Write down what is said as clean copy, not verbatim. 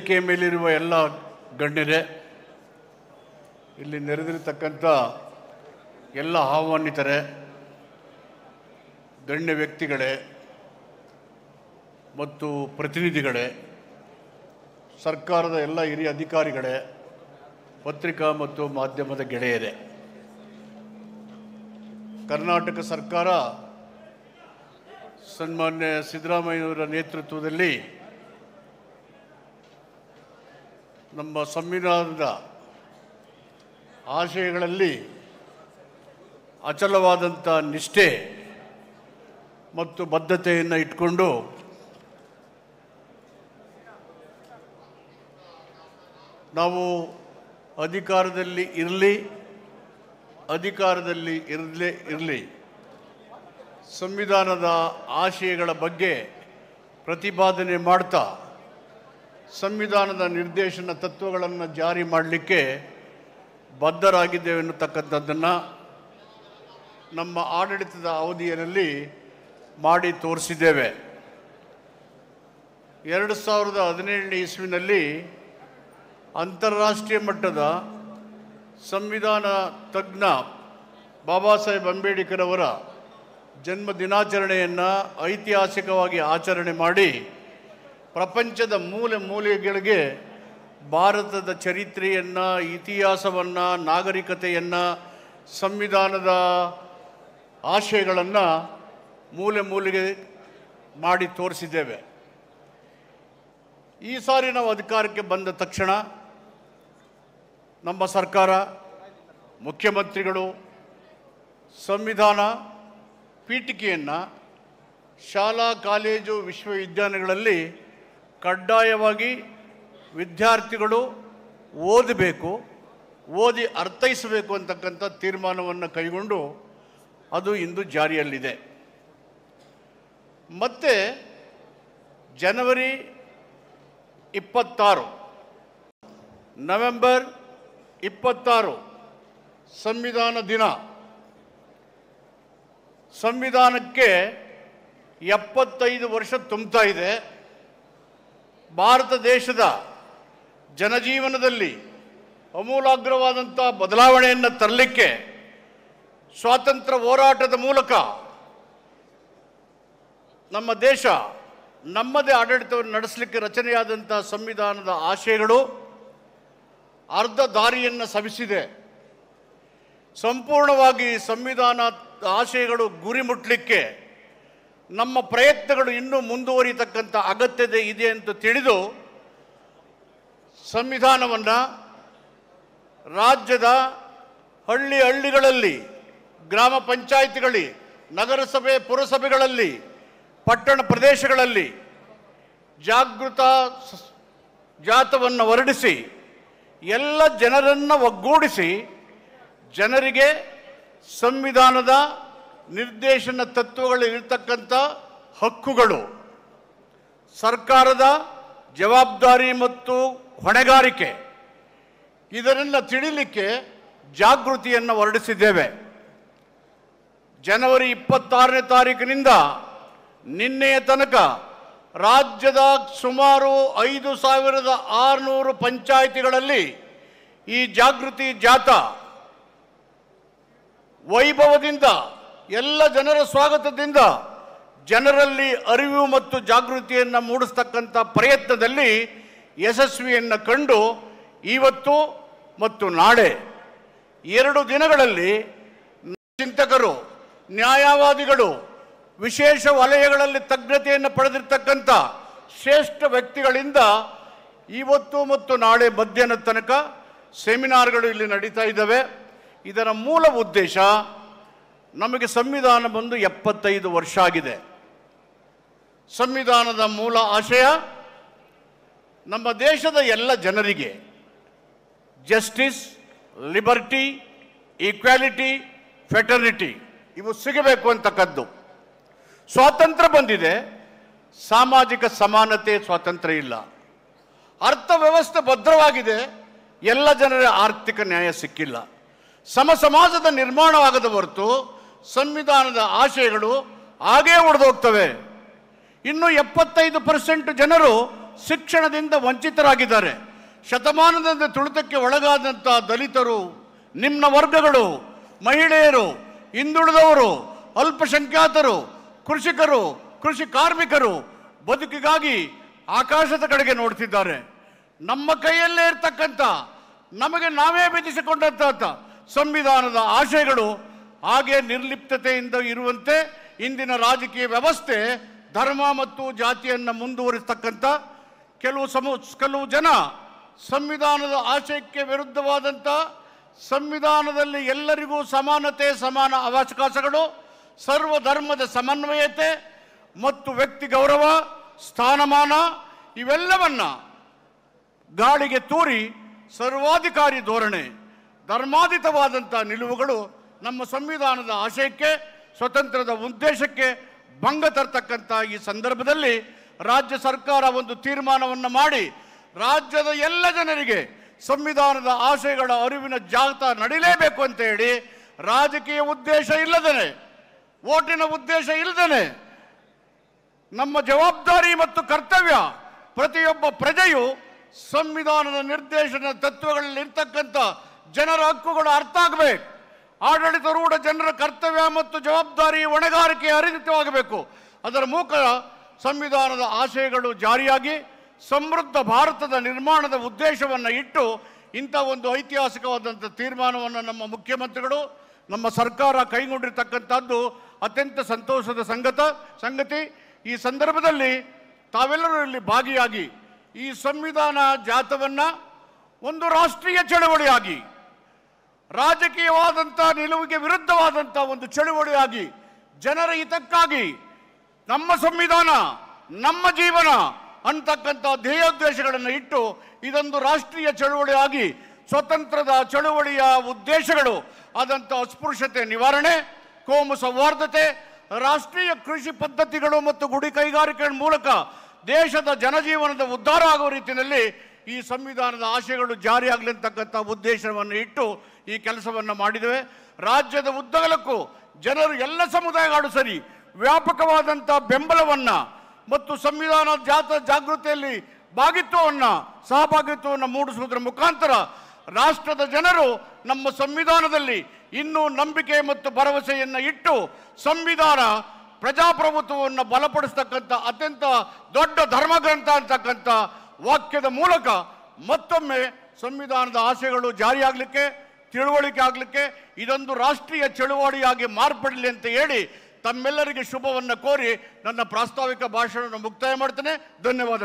ವೇದಿಕೆ ಮೇಲಿರುವ ಎಲ್ಲ ಗಣ್ಯರೇ, ಇಲ್ಲಿ ನೆರೆದಿರತಕ್ಕಂಥ ಎಲ್ಲ ಆಹ್ವಾನಿತರೇ, ಗಣ್ಯ ವ್ಯಕ್ತಿಗಳೇ ಮತ್ತು ಪ್ರತಿನಿಧಿಗಳೇ, ಸರ್ಕಾರದ ಎಲ್ಲ ಹಿರಿಯ ಅಧಿಕಾರಿಗಳೇ, ಪತ್ರಿಕಾ ಮತ್ತು ಮಾಧ್ಯಮದ ಗೆಳೆಯರೇ, ಕರ್ನಾಟಕ ಸರ್ಕಾರ ಸನ್ಮಾನ್ಯ ಸಿದ್ದರಾಮಯ್ಯನವರ ನೇತೃತ್ವದಲ್ಲಿ ನಮ್ಮ ಸಂವಿಧಾನದ ಆಶಯಗಳಲ್ಲಿ ಅಚಲವಾದಂಥ ನಿಷ್ಠೆ ಮತ್ತು ಬದ್ಧತೆಯನ್ನು ಇಟ್ಕೊಂಡು ನಾವು ಅಧಿಕಾರದಲ್ಲಿ ಇರಲಿ ಸಂವಿಧಾನದ ಆಶಯಗಳ ಬಗ್ಗೆ ಪ್ರತಿಪಾದನೆ ಮಾಡ್ತಾ ಸಂವಿಧಾನದ ನಿರ್ದೇಶನ ತತ್ವಗಳನ್ನು ಜಾರಿ ಮಾಡಲಿಕ್ಕೆ ಬದ್ಧರಾಗಿದ್ದೇವೆ ಎನ್ನುತಕ್ಕಂಥದ್ದನ್ನು ನಮ್ಮ ಆಡಳಿತದ ಅವಧಿಯಲ್ಲಿ ಮಾಡಿ ತೋರಿಸಿದ್ದೇವೆ. 2017 ಇಸ್ವಿನಲ್ಲಿ ಅಂತಾರಾಷ್ಟ್ರೀಯ ಮಟ್ಟದ ಸಂವಿಧಾನ ತಜ್ಞ ಬಾಬಾ ಸಾಹೇಬ್ ಅಂಬೇಡ್ಕರ್ ಅವರ ಜನ್ಮ ದಿನಾಚರಣೆಯನ್ನು ಐತಿಹಾಸಿಕವಾಗಿ ಆಚರಣೆ ಮಾಡಿ ಪ್ರಪಂಚದ ಮೂಲೆ ಮೂಲೆಗಳಿಗೆ ಭಾರತದ ಚರಿತ್ರೆಯನ್ನು, ಇತಿಹಾಸವನ್ನು, ನಾಗರಿಕತೆಯನ್ನು, ಸಂವಿಧಾನದ ಆಶಯಗಳನ್ನು ಮೂಲೆ ಮೂಲೆಗೆ ಮಾಡಿ ತೋರಿಸಿದ್ದೇವೆ. ಈ ಸಾರಿ ನಾವು ಅಧಿಕಾರಕ್ಕೆ ಬಂದ ತಕ್ಷಣ ನಮ್ಮ ಸರ್ಕಾರ, ಮುಖ್ಯಮಂತ್ರಿಗಳು ಸಂವಿಧಾನ ಪೀಠಿಕೆಯನ್ನು ಶಾಲಾ, ಕಾಲೇಜು, ವಿಶ್ವವಿದ್ಯಾಲಯಗಳಲ್ಲಿ ಕಡ್ಡಾಯವಾಗಿ ವಿದ್ಯಾರ್ಥಿಗಳು ಓದಬೇಕು, ಓದಿ ಅರ್ಥೈಸಬೇಕು ಅಂತಕ್ಕಂಥ ತೀರ್ಮಾನವನ್ನು ಕೈಗೊಂಡು ಅದು ಇಂದು ಜಾರಿಯಲ್ಲಿದೆ. ಮತ್ತು ಜನವರಿ 26, ನವೆಂಬರ್ 26 ಸಂವಿಧಾನ ದಿನ. ಸಂವಿಧಾನಕ್ಕೆ 75 ವರ್ಷ ತುಂಬ್ತಾ ಇದೆ. ಭಾರತ ದೇಶದ ಜನಜೀವನದಲ್ಲಿ ಅಮೂಲಾಗ್ರವಾದಂಥ ಬದಲಾವಣೆಯನ್ನು ತರಲಿಕ್ಕೆ ಸ್ವಾತಂತ್ರ್ಯ ಹೋರಾಟದ ಮೂಲಕ ನಮ್ಮ ದೇಶ ನಮ್ಮದೇ ಆಡಳಿತವನ್ನು ನಡೆಸಲಿಕ್ಕೆ ರಚನೆಯಾದಂಥ ಸಂವಿಧಾನದ ಆಶಯಗಳು ಅರ್ಧ ದಾರಿಯನ್ನು ಸವಿಸಿದೆ. ಸಂಪೂರ್ಣವಾಗಿ ಸಂವಿಧಾನ ಆಶಯಗಳು ಗುರಿ ಮುಟ್ಟಲಿಕ್ಕೆ ನಮ್ಮ ಪ್ರಯತ್ನಗಳು ಇನ್ನೂ ಮುಂದುವರಿತಕ್ಕಂಥ ಅಗತ್ಯತೆ ಇದೆ ಅಂತ ತಿಳಿದು ಸಂವಿಧಾನವನ್ನು ರಾಜ್ಯದ ಹಳ್ಳಿಗಳಲ್ಲಿ, ಗ್ರಾಮ ಪಂಚಾಯಿತಿಗಳಲ್ಲಿ, ನಗರಸಭೆ ಪುರಸಭೆಗಳಲ್ಲಿ, ಪಟ್ಟಣ ಪ್ರದೇಶಗಳಲ್ಲಿ ಜಾಥಾವನ್ನು ಹೊರಡಿಸಿ ಎಲ್ಲ ಜನರನ್ನು ಒಗ್ಗೂಡಿಸಿ ಜನರಿಗೆ ಸಂವಿಧಾನದ ನಿರ್ದೇಶನ ತತ್ವಗಳಿರ್ತಕ್ಕಂಥ ಹಕ್ಕುಗಳು, ಸರ್ಕಾರದ ಜವಾಬ್ದಾರಿ ಮತ್ತು ಹೊಣೆಗಾರಿಕೆ ಇದನ್ನು ತಿಳಿಲಿಕ್ಕೆ ಜಾಗೃತಿಯನ್ನು ಹೊರಡಿಸಿದ್ದೇವೆ. ಜನವರಿ 26ನೇ ತಾರೀಕಿನಿಂದ ನಿನ್ನೆಯ ತನಕ ರಾಜ್ಯದ ಸುಮಾರು 5600 ಪಂಚಾಯಿತಿಗಳಲ್ಲಿ ಈ ಜಾಗೃತಿ ಜಾಥಾ ವೈಭವದಿಂದ, ಎಲ್ಲ ಜನರ ಸ್ವಾಗತದಿಂದ ಜನರಲ್ಲಿ ಅರಿವು ಮತ್ತು ಜಾಗೃತಿಯನ್ನು ಮೂಡಿಸ್ತಕ್ಕಂಥ ಪ್ರಯತ್ನದಲ್ಲಿ ಯಶಸ್ವಿಯನ್ನು ಕಂಡು ಇವತ್ತು ಮತ್ತು ನಾಳೆ 2 ದಿನಗಳಲ್ಲಿ ಚಿಂತಕರು, ನ್ಯಾಯವಾದಿಗಳು, ವಿಶೇಷ ವಲಯಗಳಲ್ಲಿ ತಜ್ಞತೆಯನ್ನು ಪಡೆದಿರ್ತಕ್ಕಂಥ ಶ್ರೇಷ್ಠ ವ್ಯಕ್ತಿಗಳಿಂದ ಇವತ್ತು ಮತ್ತು ನಾಳೆ ಮಧ್ಯಾಹ್ನದ ತನಕ ಸೆಮಿನಾರ್ಗಳು ಇಲ್ಲಿ ನಡೀತಾ ಇದ್ದಾವೆ. ಇದರ ಮೂಲ ಉದ್ದೇಶ, ನಮಗೆ ಸಂವಿಧಾನ ಬಂದು 75 ವರ್ಷ ಆಗಿದೆ. ಸಂವಿಧಾನದ ಮೂಲ ಆಶಯ ನಮ್ಮ ದೇಶದ ಎಲ್ಲ ಜನರಿಗೆ ಜಸ್ಟಿಸ್, ಲಿಬರ್ಟಿ, ಈಕ್ವಾಲಿಟಿ, ಫ್ರೆಟರ್ನಿಟಿ ಇವು ಸಿಗಬೇಕು ಅಂತಕ್ಕದ್ದು. ಸ್ವಾತಂತ್ರ್ಯ ಬಂದಿದೆ, ಸಾಮಾಜಿಕ ಸಮಾನತೆ ಸ್ವಾತಂತ್ರ್ಯ ಇಲ್ಲ. ಅರ್ಥವ್ಯವಸ್ಥೆ ಭದ್ರವಾಗಿದೆ, ಎಲ್ಲ ಜನರ ಆರ್ಥಿಕ ನ್ಯಾಯ ಸಿಕ್ಕಿಲ್ಲ. ಸಮಾಜದ ನಿರ್ಮಾಣವಾಗದ ಹೊರತು ಸಂವಿಧಾನದ ಆಶಯಗಳು ಹಾಗೇ ಉಳಿದೋಗ್ತವೆ. ಇನ್ನು 75% ಜನರು ಶಿಕ್ಷಣದಿಂದ ವಂಚಿತರಾಗಿದ್ದಾರೆ. ಶತಮಾನದಿಂದ ತುಳಿತಕ್ಕೆ ಒಳಗಾದಂಥ ದಲಿತರು, ನಿಮ್ನ ವರ್ಗಗಳು, ಮಹಿಳೆಯರು, ಹಿಂದುಳಿದವರು, ಅಲ್ಪಸಂಖ್ಯಾತರು, ಕೃಷಿಕರು, ಕೃಷಿ ಕಾರ್ಮಿಕರು ಬದುಕಿಗಾಗಿ ಆಕಾಶದ ಕಡೆಗೆ ನೋಡ್ತಿದ್ದಾರೆ. ನಮ್ಮ ಕೈಯಲ್ಲೇ ಇರ್ತಕ್ಕಂಥ, ನಮಗೆ ನಾವೇ ವಿಧಿಸಿಕೊಂಡಂಥ ಸಂವಿಧಾನದ ಆಶಯಗಳು ಹಾಗೆ ನಿರ್ಲಿಪ್ತತೆಯಿಂದ ಇರುವಂತೆ ಇಂದಿನ ರಾಜಕೀಯ ವ್ಯವಸ್ಥೆ ಧರ್ಮ ಮತ್ತು ಜಾತಿಯನ್ನು ಮುಂದುವರಿಸ್ತಕ್ಕಂಥ ಕೆಲವು ಜನ ಸಂವಿಧಾನದ ಆಶಯಕ್ಕೆ ವಿರುದ್ಧವಾದಂಥ, ಸಂವಿಧಾನದಲ್ಲಿ ಎಲ್ಲರಿಗೂ ಸಮಾನತೆ, ಸಮಾನ ಅವಕಾಶಗಳು, ಸರ್ವಧರ್ಮದ ಸಮನ್ವಯತೆ ಮತ್ತು ವ್ಯಕ್ತಿ ಗೌರವ, ಸ್ಥಾನಮಾನ ಇವೆಲ್ಲವನ್ನ ಗಾಳಿಗೆ ತೂರಿ ಸರ್ವಾಧಿಕಾರಿ ಧೋರಣೆ, ಧರ್ಮಾತೀತವಾದಂಥ ನಿಲುವುಗಳು ನಮ್ಮ ಸಂವಿಧಾನದ ಆಶಯಕ್ಕೆ, ಸ್ವತಂತ್ರದ ಉದ್ದೇಶಕ್ಕೆ ಭಂಗ ತರ್ತಕ್ಕಂಥ ಈ ಸಂದರ್ಭದಲ್ಲಿ ರಾಜ್ಯ ಸರ್ಕಾರ ಒಂದು ತೀರ್ಮಾನವನ್ನು ಮಾಡಿ ರಾಜ್ಯದ ಎಲ್ಲ ಜನರಿಗೆ ಸಂವಿಧಾನದ ಆಶಯಗಳ ಅರಿವಿನ ಜಾಗೃತ ನಡೀಲೇಬೇಕು ಅಂತ ಹೇಳಿ, ರಾಜಕೀಯ ಉದ್ದೇಶ ಇಲ್ಲದೇನೆ, ಓಟಿನ ಉದ್ದೇಶ ಇಲ್ಲದೇನೆ, ನಮ್ಮ ಜವಾಬ್ದಾರಿ ಮತ್ತು ಕರ್ತವ್ಯ ಪ್ರತಿಯೊಬ್ಬ ಪ್ರಜೆಯು ಸಂವಿಧಾನದ ನಿರ್ದೇಶನ ತತ್ವಗಳಲ್ಲಿ ಇರ್ತಕ್ಕಂಥ ಜನರ ಹಕ್ಕುಗಳು ಅರ್ಥ ಆಗಬೇಕು. ಆಡಳಿತಾರೂಢ ಜನರ ಕರ್ತವ್ಯ ಮತ್ತು ಜವಾಬ್ದಾರಿ ಹೊಣೆಗಾರಿಕೆ ಅರಿತವಾಗಬೇಕು. ಅದರ ಮೂಲಕ ಸಂವಿಧಾನದ ಆಶಯಗಳು ಜಾರಿಯಾಗಿ ಸಮೃದ್ಧ ಭಾರತದ ನಿರ್ಮಾಣದ ಉದ್ದೇಶವನ್ನು ಇಟ್ಟು ಇಂಥ ಒಂದು ಐತಿಹಾಸಿಕವಾದಂಥ ತೀರ್ಮಾನವನ್ನು ನಮ್ಮ ಮುಖ್ಯಮಂತ್ರಿಗಳು, ನಮ್ಮ ಸರ್ಕಾರ ಕೈಗೊಂಡಿರ್ತಕ್ಕಂಥದ್ದು ಅತ್ಯಂತ ಸಂತೋಷದ ಸಂಗತಿ. ಈ ಸಂದರ್ಭದಲ್ಲಿ ತಾವೆಲ್ಲರೂ ಇಲ್ಲಿ ಭಾಗಿಯಾಗಿ ಈ ಸಂವಿಧಾನ ಜಾಥವನ್ನು ಒಂದು ರಾಷ್ಟ್ರೀಯ ಚಳವಳಿಯಾಗಿ, ರಾಜಕೀಯವಾದಂಥ ನಿಲುವಿಗೆ ವಿರುದ್ಧವಾದಂಥ ಒಂದು ಚಳವಳಿಯಾಗಿ, ಜನರ ಹಿತಕ್ಕಾಗಿ ನಮ್ಮ ಸಂವಿಧಾನ ನಮ್ಮ ಜೀವನ ಅಂತಕ್ಕಂಥ ಧ್ಯೇಯೋದ್ದೇಶಗಳನ್ನು ಇಟ್ಟು ಇದೊಂದು ರಾಷ್ಟ್ರೀಯ ಚಳವಳಿಯಾಗಿ ಸ್ವತಂತ್ರದ ಚಳವಳಿಯ ಉದ್ದೇಶಗಳು ಆದಂಥ ಅಸ್ಪೃಶ್ಯತೆ ನಿವಾರಣೆ, ಕೋಮು ಸೌಹಾರ್ದತೆ, ರಾಷ್ಟ್ರೀಯ ಕೃಷಿ ಪದ್ಧತಿಗಳು ಮತ್ತು ಗುಡಿ ಕೈಗಾರಿಕೆಗಳ ಮೂಲಕ ದೇಶದ ಜನಜೀವನದ ಉದ್ಧಾರ ಆಗುವ ರೀತಿಯಲ್ಲಿ ಈ ಸಂವಿಧಾನದ ಆಶಯಗಳು ಜಾರಿಯಾಗಲಿ ಅಂತಕ್ಕಂಥ ಉದ್ದೇಶವನ್ನು ಇಟ್ಟು ಈ ಕೆಲಸವನ್ನು ಮಾಡಿದ್ದೇವೆ. ರಾಜ್ಯದ ಉದ್ದಗಲಕ್ಕೂ ಜನರು ಎಲ್ಲ ಸಮುದಾಯಗಳು ಸರಿ ವ್ಯಾಪಕವಾದಂಥ ಬೆಂಬಲವನ್ನು ಮತ್ತು ಸಂವಿಧಾನ ಜಾಗೃತಿಯಲ್ಲಿ ಸಹಭಾಗಿತ್ವವನ್ನು ಮೂಡಿಸುವುದರ ಮುಖಾಂತರ ರಾಷ್ಟ್ರದ ಜನರು ನಮ್ಮ ಸಂವಿಧಾನದಲ್ಲಿ ಇನ್ನೂ ನಂಬಿಕೆ ಮತ್ತು ಭರವಸೆಯನ್ನು ಇಟ್ಟು ಸಂವಿಧಾನ ಪ್ರಜಾಪ್ರಭುತ್ವವನ್ನು ಬಲಪಡಿಸ್ತಕ್ಕಂಥ ಅತ್ಯಂತ ದೊಡ್ಡ ಧರ್ಮಗ್ರಂಥ ಅಂತಕ್ಕಂಥ ವಾಕ್ಯದ ಮೂಲಕ ಮತ್ತೊಮ್ಮೆ ಸಂವಿಧಾನದ ಆಶಯಗಳು ಜಾರಿಯಾಗಲಿಕ್ಕೆ, ತಿಳುವಳಿಕೆ ಆಗಲಿಕ್ಕೆ ಇದೊಂದು ರಾಷ್ಟ್ರೀಯ ಚಳುವಳಿಯಾಗಿ ಮಾರ್ಪಡಲಿ ಅಂತ ಹೇಳಿ ತಮ್ಮೆಲ್ಲರಿಗೆ ಶುಭವನ್ನು ಕೋರಿ ನನ್ನ ಪ್ರಾಸ್ತಾವಿಕ ಭಾಷಣವನ್ನು ಮುಕ್ತಾಯ ಮಾಡ್ತೇನೆ. ಧನ್ಯವಾದಗಳು.